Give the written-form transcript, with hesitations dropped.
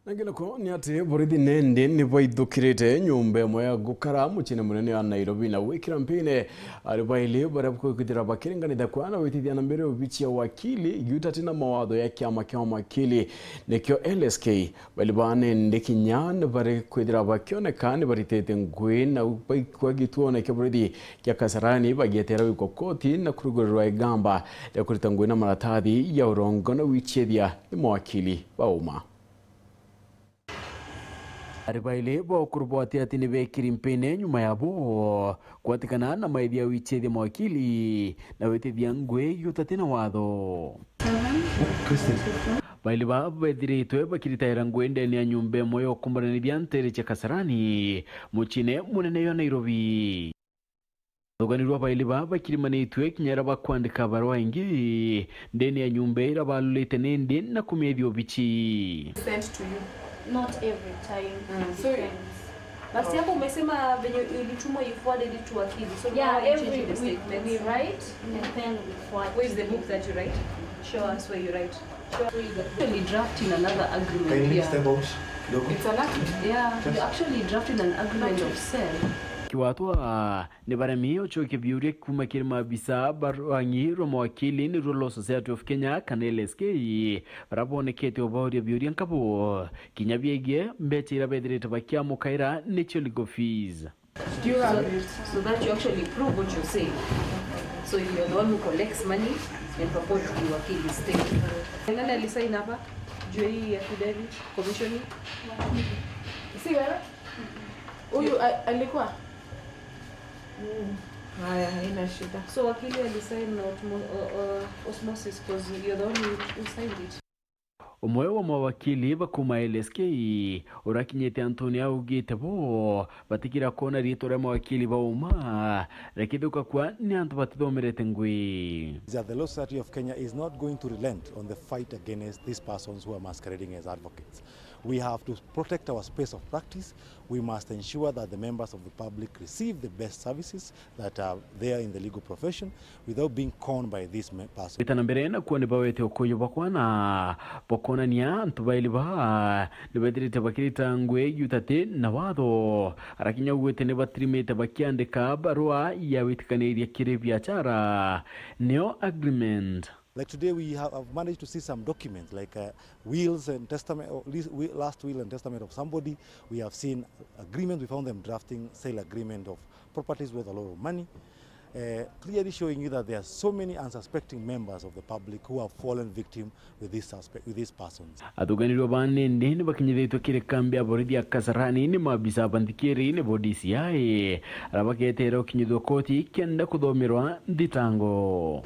Nangina ko ni ati borithi nende ni baithukirite nyumba imwe ya gukara mucine munene wa Nairobi na gwikira MPINE ari baile bara kwithira bakiringanitha kwana witithia na mbere ubichia wakili GIUTATI na mawatho ya kiama kia Mawakili nekio LSK bali bane ndikinyan bare kwithira bakionekana baritete ngwi na kwa gituone kia borithi kia Kasarani bagietera wiko koti na kurugurirwa igamba ya kurita ngwi na maratathi ya urongo na wichethia ni mawakili bauma. Aribaile bo kurubwati ati ni bekiri MPINE nyuma yabo kwatikana na maithia wichethia mawakili na wetithia ngwe GIUTATI na watho. Baile ba bethiritwe bakiritaira ngwe ndeni ya nyumba imwe yo kumbaranithia ntere cha Kasarani mucine munene ya Nairobi. Thoganirwa baile ba bakirimanitwe kinyara bakwandika barua ingi ndeni ya nyumba ira balulite nende na kumethio bichi. Sent to you. Not every time. So, basi hapo umesema venye ulitumwa you forwarded it to wakili. So yeah, every the statements. we write and then we forward. Where is the book that you write? Show us where you write. You're actually drafting another agreement here. It's an agreement. Yeah, you're actually drafting an agreement of sale. Kiwatwa ni baramio choke biure kuma kirma bisa barangi mawakili ni Royal Society of Kenya kana LSK rabone kete obauria biure nkabo kinyabiege mbetira bedrete bakia mukaira nature legal fees. Do you have it? So that you actually prove what you're saying. So if you're the one who collects money and purport to be wakili state. Nani alisign hapa? Juu hii ya affidavit commissioning? Si wewe? Huyu alikuwa haya haina shida. So wakili alisign osmosis because you're the one who signed it. Umwe wa mawakili bakuma LSK urakinyete Antonio augite bo batikira kona rito ra mawakili bauma rakithuka kwa ni antu batithomerete ngwi. The Law Society of Kenya is not going to relent on the fight against these persons who are masquerading as advocates. We have to protect our space of practice. We must ensure that the members of the public receive the best services that are there in the legal profession without being conned by these persons. Bitanamberena kwa ni bawete okoyo bakwana pokona nia antu baili ba ni bedirite bakirita ngwe GIUTATI na watho arakinya gwete ne batrimete bakiandika barua ya witikaneria kire biachara neo agreement. Like today we have managed to see some documents like wills and testament, or last will and testament of somebody. We have seen agreement, we found them drafting sale agreement of properties worth a lot of money. Clearly showing you that there are so many unsuspecting members of the public who have fallen victim with these persons. Atuganirwa bane ndene bakinyithitwe kire kambi ya borithi ya Kasarani ni mabisa bandikiri ni BORISI arabaketera ukinyithwa koti kenda kuthomerwa NTHITANGO.